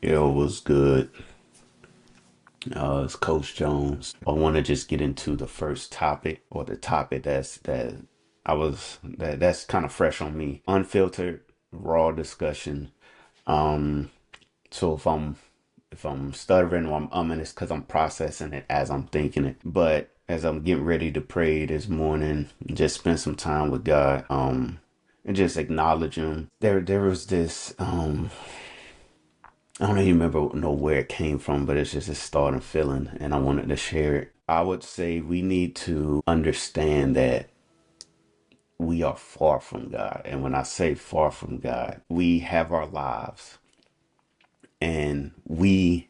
Yo, was good. It's Coach Jones. I want to just get into the first topic, or the topic that's kind of fresh on me. Unfiltered, raw discussion. Um, so if I'm stuttering or I'm umming, it's because I'm processing it as I'm thinking it. But as I'm getting ready to pray this morning, just spend some time with God, and just acknowledge Him. There was this I don't even know where it came from, but it's just a starting feeling, and I wanted to share it. I would say we need to understand that we are far from God. And when I say far from God, we have our lives and we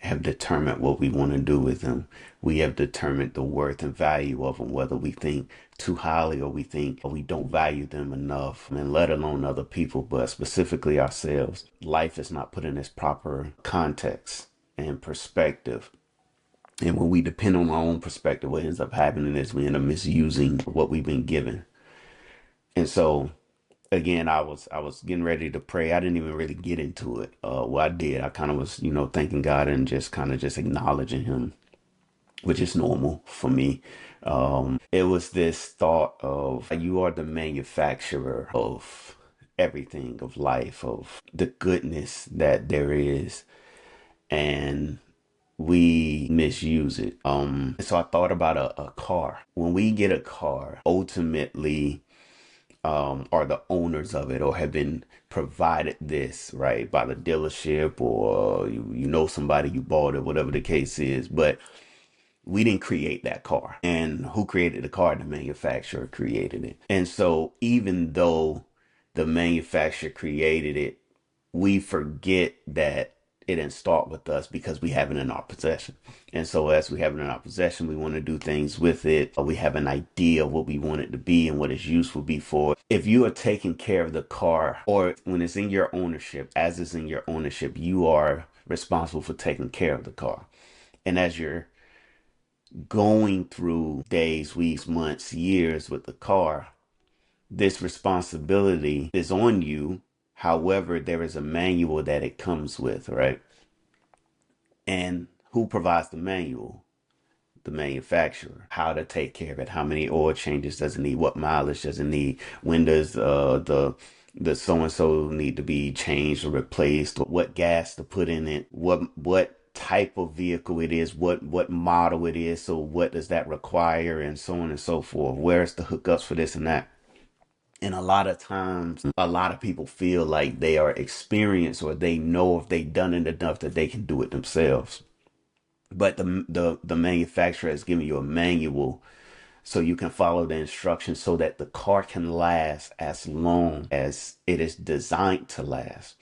have determined what we want to do with them. We have determined the worth and value of them, whether we think too highly or we think we don't value them enough, and let alone other people, but specifically ourselves. Life is not put in its proper context and perspective. And when we depend on our own perspective, what ends up happening is we end up misusing what we've been given. And so again, I was getting ready to pray. I didn't even really get into it. Well, I did. I kind of was, thanking God and just kind of just acknowledging Him, which is normal for me. It was this thought of you are the manufacturer of everything, of life, of the goodness that there is, and we misuse it. So I thought about a car. When we get a car, ultimately are the owners of it or have been provided this, right, by the dealership, or you know somebody, you bought it, whatever the case is. But we didn't create that car. And who created the car? The manufacturer created it. And so even though the manufacturer created it, we forget that it didn't start with us because we have it in our possession. And so as we have it in our possession, we want to do things with it. Or we have an idea of what we want it to be and what its use will be for. If you are taking care of the car, or when it's in your ownership, as it's in your ownership, you are responsible for taking care of the car. And as you're going through days, weeks, months, years with the car, this responsibility is on you. However, there is a manual that it comes with, right? And who provides the manual? The manufacturer. How to take care of it. How many oil changes does it need? What mileage does it need? When does the so and so need to be changed or replaced? What gas to put in it? What type of vehicle it is? What model it is? So what does that require? And so on and so forth. Where's the hookups for this and that? And a lot of times, a lot of people feel like they are experienced, or they know if they've done it enough that they can do it themselves. But the manufacturer has given you a manual so you can follow the instructions so that the car can last as long as it is designed to last.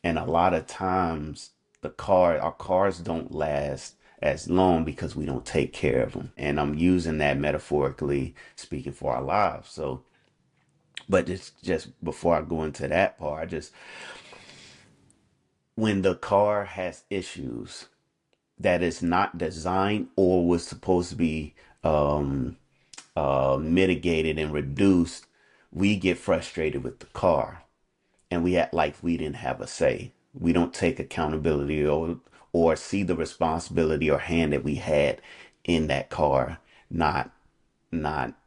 And a lot of times, our cars don't last as long because we don't take care of them. And I'm using that metaphorically speaking for our lives. So, but just before I go into that part, when the car has issues that is not designed or was supposed to be mitigated and reduced, we get frustrated with the car and we act like we didn't have a say. We don't take accountability, or see the responsibility or hand that we had in that car not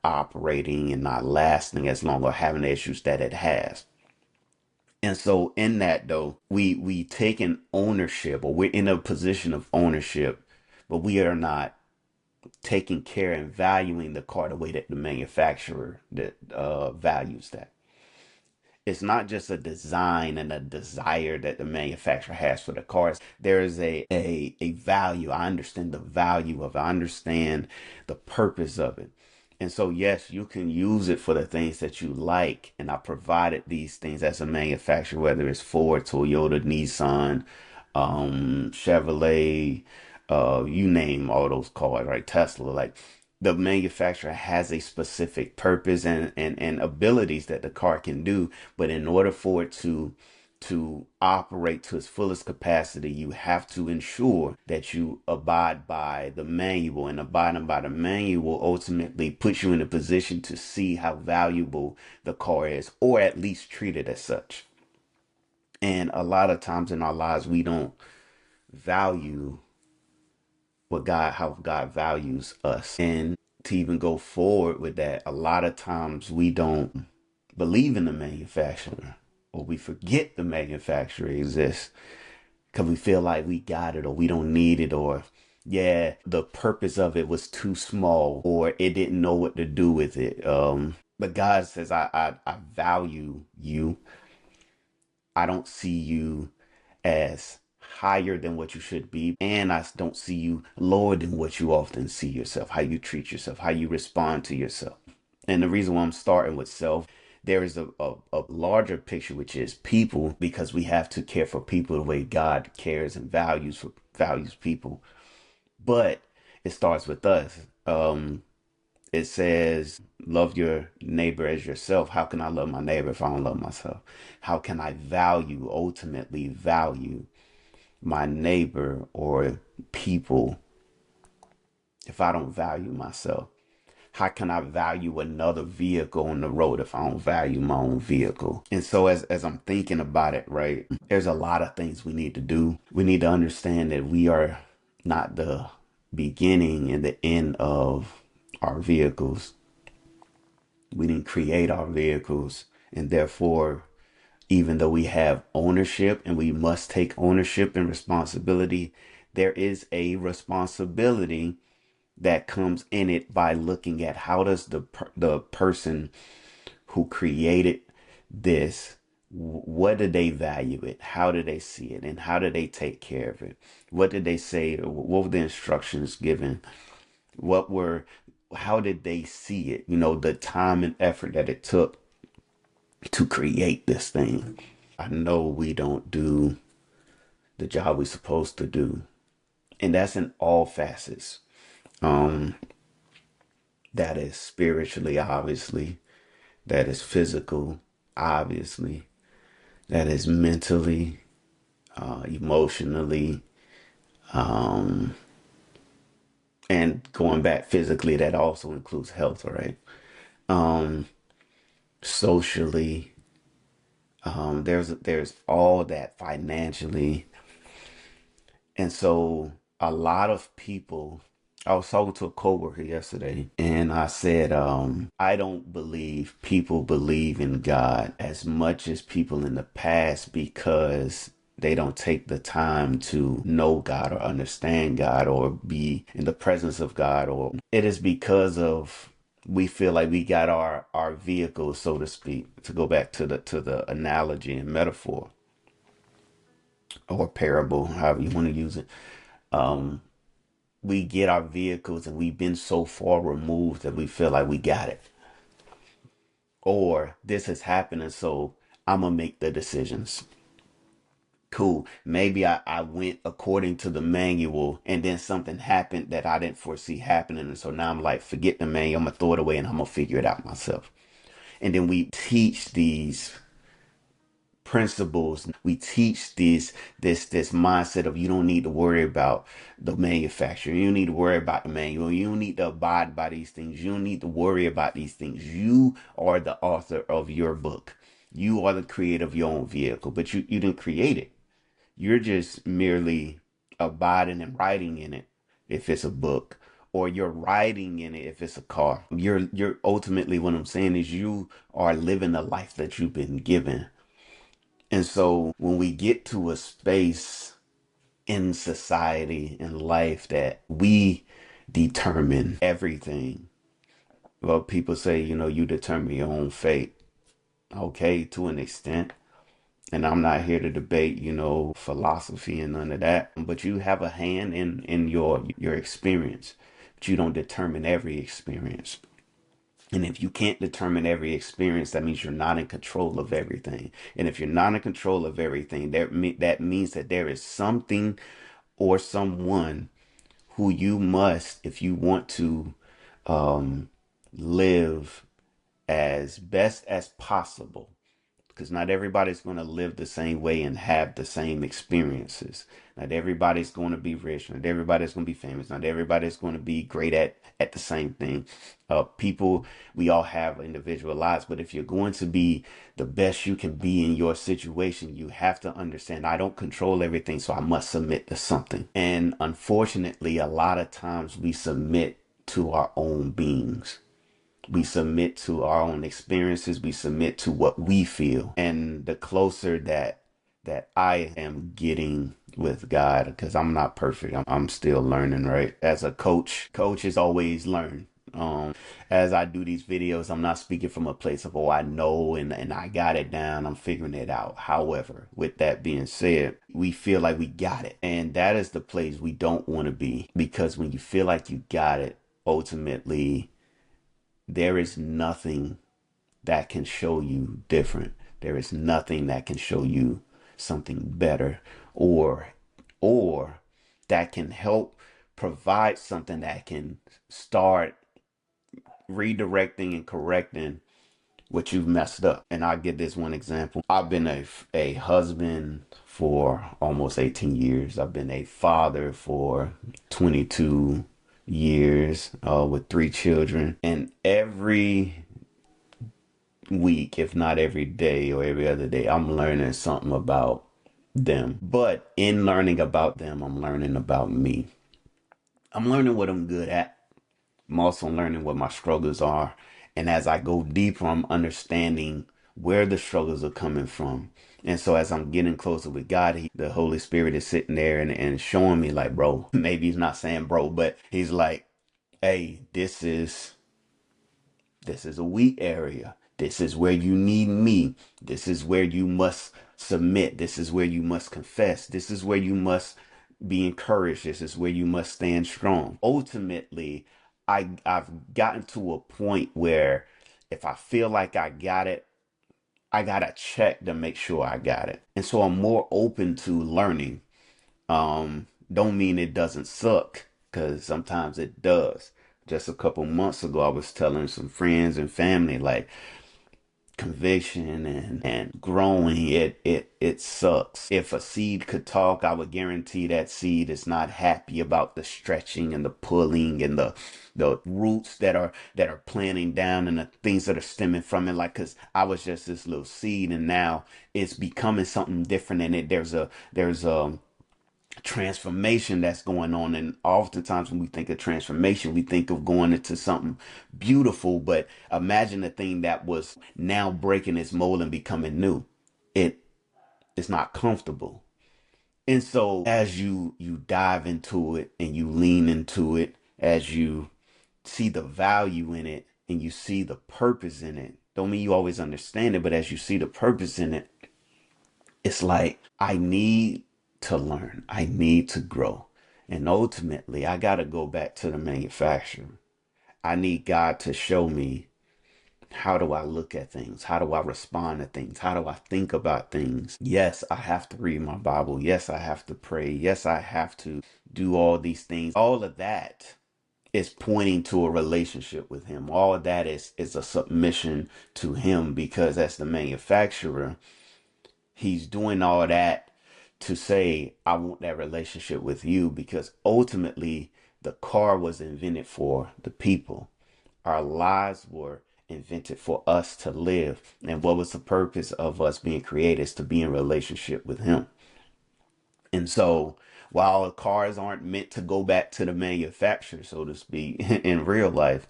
operating and not lasting as long, or having the issues that it has. And so in that though, we take an ownership, or we're in a position of ownership, but we are not taking care and valuing the car the way that the manufacturer that values that. It's not just a design and a desire that the manufacturer has for the cars. There is a value. I understand the value of it. I understand the purpose of it. And so, yes, you can use it for the things that you like. And I provided these things as a manufacturer, whether it's Ford, Toyota, Nissan, Chevrolet, you name all those cars, right? Tesla, like the manufacturer has a specific purpose and abilities that the car can do. But in order for it to operate to its fullest capacity, you have to ensure that you abide by the manual, and abiding by the manual ultimately puts you in a position to see how valuable the car is, or at least treat it as such. And a lot of times in our lives, we don't. value how God values us. And to even go forward with that, a lot of times we don't believe in the manufacturer, or we forget the manufacturer exists because we feel like we got it, or we don't need it, or yeah, the purpose of it was too small, or it didn't know what to do with it. But God says, I value you. I don't see you as higher than what you should be. And I don't see you lower than what you often see yourself, how you treat yourself, how you respond to yourself. And the reason why I'm starting with self, there is a larger picture, which is people, because we have to care for people the way God cares and values people. But it starts with us. It says, love your neighbor as yourself. How can I love my neighbor if I don't love myself? How can I ultimately value my neighbor or people if I don't value myself? How can I value another vehicle on the road if I don't value my own vehicle? And so as I'm thinking about it, right, there's a lot of things we need to do. We need to understand that we are not the beginning and the end of our vehicles. We didn't create our vehicles, and therefore, even though we have ownership and we must take ownership and responsibility, there is a responsibility that comes in it by looking at how does the person who created this, what did they value it, how did they see it, and how did they take care of it? What did they say? What were the instructions given? What were How did they see it? The time and effort that it took to create this thing. I know we don't do the job we're supposed to do, and that's in all facets. Um, that is spiritually, obviously. That is physical, obviously. That is mentally, emotionally, um, and going back physically. That also includes health, right? Um, Socially, there's all that financially. And so a lot of people, I was talking to a coworker yesterday, and I said, I don't believe people believe in God as much as people in the past, because they don't take the time to know God or understand God or be in the presence of God. Or it is because of, we feel like we got our vehicles, so to speak, to go back to the analogy and metaphor or parable, however you want to use it. Um, we get our vehicles and we've been so far removed that we feel like we got it. Or this is happening, so I'm going to make the decisions. Cool. Maybe I went according to the manual and then something happened that I didn't foresee happening. And so now I'm like, forget the manual. I'm going to throw it away and I'm going to figure it out myself. And then we teach these principles. We teach this mindset of, you don't need to worry about the manufacturer, you don't need to worry about the manual, you don't need to abide by these things, you don't need to worry about these things. You are the author of your book, you are the creator of your own vehicle, but you didn't create it. You're just merely abiding and writing in it if it's a book, or you're riding in it if it's a car. You're ultimately, what I'm saying is, you are living the life that you've been given. And so when we get to a space in society and life that we determine everything, well, people say, you determine your own fate. Okay, to an extent. And I'm not here to debate, philosophy and none of that. But you have a hand in your experience. But you don't determine every experience. And if you can't determine every experience, that means you're not in control of everything. And if you're not in control of everything, that means that there is something or someone who you must, if you want to live as best as possible, because not everybody's going to live the same way and have the same experiences. Not everybody's going to be rich. Not everybody's going to be famous. Not everybody's going to be great at the same thing. People, we all have individual lives, but if you're going to be the best you can be in your situation, you have to understand I don't control everything, so I must submit to something. And unfortunately, a lot of times we submit to our own beings. We submit to our own experiences. We submit to what we feel. And the closer that I am getting with God, because I'm not perfect. I'm still learning, right? As a coaches always learn. As I do these videos, I'm not speaking from a place of, oh, I know and I got it down. I'm figuring it out. However, with that being said, we feel like we got it. And that is the place we don't want to be, because when you feel like you got it, ultimately, there is nothing that can show you different. There is nothing that can show you something better, or that can help provide something that can start redirecting and correcting what you've messed up. And I'll give this one example. I've been a husband for almost 18 years. I've been a father for 22 years, with 3 children. And every week, if not every day or every other day, I'm learning something about them. But in learning about them, I'm learning about me. I'm learning what I'm good at. I'm also learning what my struggles are. And as I go deeper, I'm understanding where the struggles are coming from. And so as I'm getting closer with God, the Holy Spirit is sitting there and showing me like, bro, maybe he's not saying bro, but he's like, hey, this is a weak area. This is where you need me. This is where you must submit. This is where you must confess. This is where you must be encouraged. This is where you must stand strong. Ultimately, I've gotten to a point where if I feel like I got it, I gotta check to make sure I got it. And so I'm more open to learning. Don't mean it doesn't suck, because sometimes it does. Just a couple months ago, I was telling some friends and family, like, conviction and growing, it sucks. If a seed could talk, I would guarantee that seed is not happy about the stretching and the pulling and the roots that are planting down and the things that are stemming from it. Like, because I was just this little seed, and now it's becoming something different, and there's a transformation that's going on. And oftentimes when we think of transformation, we think of going into something beautiful, but imagine the thing that was now breaking its mold and becoming new. It's not comfortable. And so as you dive into it and you lean into it, as you see the value in it and you see the purpose in it, don't mean you always understand it, but as you see the purpose in it, it's like, I need to learn. I need to grow. And ultimately, I got to go back to the manufacturer. I need God to show me, how do I look at things? How do I respond to things? How do I think about things? Yes, I have to read my Bible. Yes, I have to pray. Yes, I have to do all these things. All of that is pointing to a relationship with him. All of that is a submission to him, because as the manufacturer, he's doing all that to say, I want that relationship with you, because ultimately the car was invented for the people. Our lives were invented for us to live. And what was the purpose of us being created? Is to be in relationship with him. And so while cars aren't meant to go back to the manufacturer, so to speak, in real life,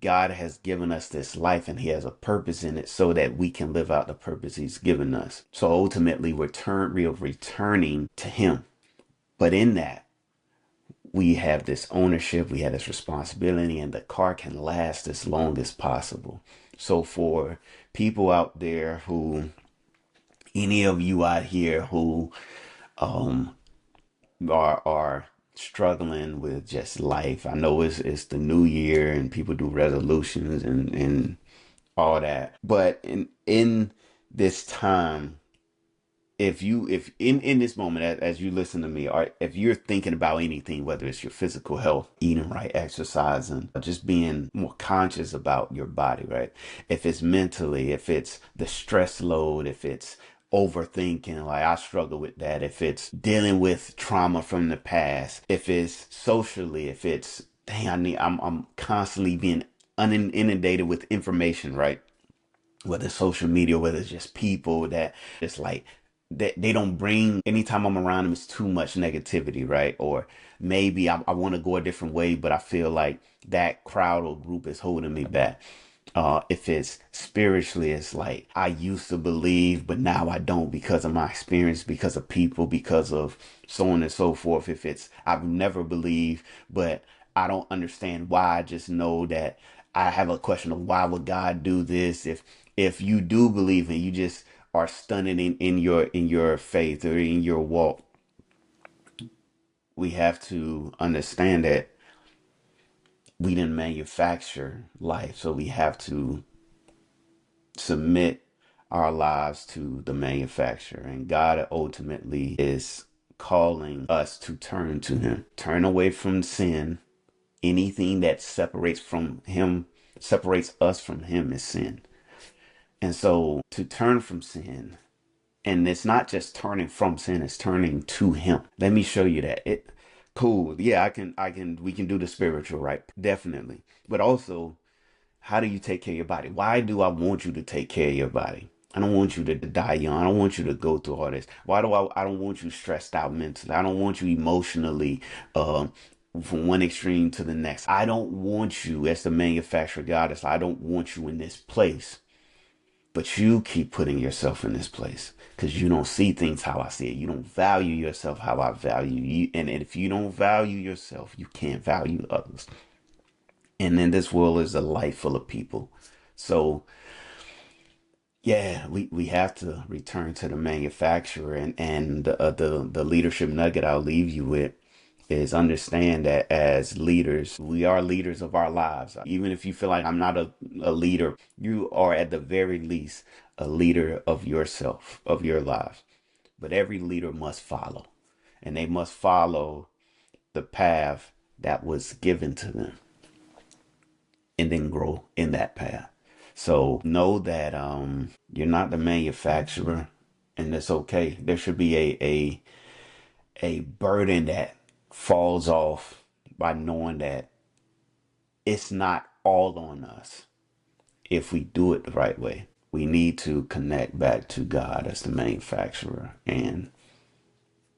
God has given us this life and he has a purpose in it so that we can live out the purpose he's given us. So ultimately we're returning to him. But in that, we have this ownership, we have this responsibility, and the car can last as long as possible. So for people out there who, any of you out here who are struggling with just life. I know it's the new year and people do resolutions and all that. But in this time, if in this moment, as you listen to me, or if you're thinking about anything, whether it's your physical health, eating right, exercising, just being more conscious about your body, right? If it's mentally, if it's the stress load, if it's overthinking, like I struggle with that, if it's dealing with trauma from the past, if it's socially, if it's dang, I'm constantly being inundated with information, right? Whether it's social media, whether it's just people that it's like that they don't bring, anytime I'm around them, it's too much negativity, right? Or maybe I want to go a different way, but I feel like that crowd or group is holding me back. If it's spiritually, it's like I used to believe, but now I don't because of my experience, because of people, because of so on and so forth. If it's I've never believed, but I don't understand why. I just know that I have a question of why would God do this? If you do believe and you just are stunning in your faith or in your walk, we have to understand that we didn't manufacture life, so we have to submit our lives to the manufacturer. And God ultimately is calling us to turn to Him, turn away from sin. Anything that separates from Him, separates us from Him, is sin. And so to turn from sin, and it's not just turning from sin, it's turning to Him. Let me show you that. It cool. Yeah, we can do the spiritual, right? Definitely. But also, how do you take care of your body? Why do I want you to take care of your body? I don't want you to die young. I don't want you to go through all this. Why do I don't want you stressed out mentally. I don't want you emotionally from one extreme to the next. I don't want you, as the manufacturer goddess, I don't want you in this place. But you keep putting yourself in this place because you don't see things how I see it. You don't value yourself how I value you. And if you don't value yourself, you can't value others. And then this world is a life full of people. So yeah, we have to return to the manufacturer, and the leadership nugget I'll leave you with is understand that as leaders, we are leaders of our lives. Even if you feel like I'm not a leader, you are at the very least a leader of yourself, of your lives. But every leader must follow, and they must follow the path that was given to them and then grow in that path. So know that you're not the manufacturer, and that's okay. There should be a burden that falls off by knowing that it's not all on us if we do it the right way. We need to connect back to God as the manufacturer and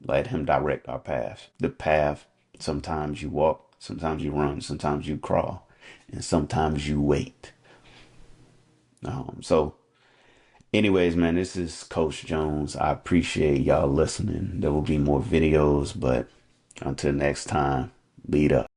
let Him direct our path. The path, sometimes you walk, sometimes you run, sometimes you crawl, and sometimes you wait. So anyways, man, this is Coach Jones. I appreciate y'all listening. There will be more videos, but until next time, lead up.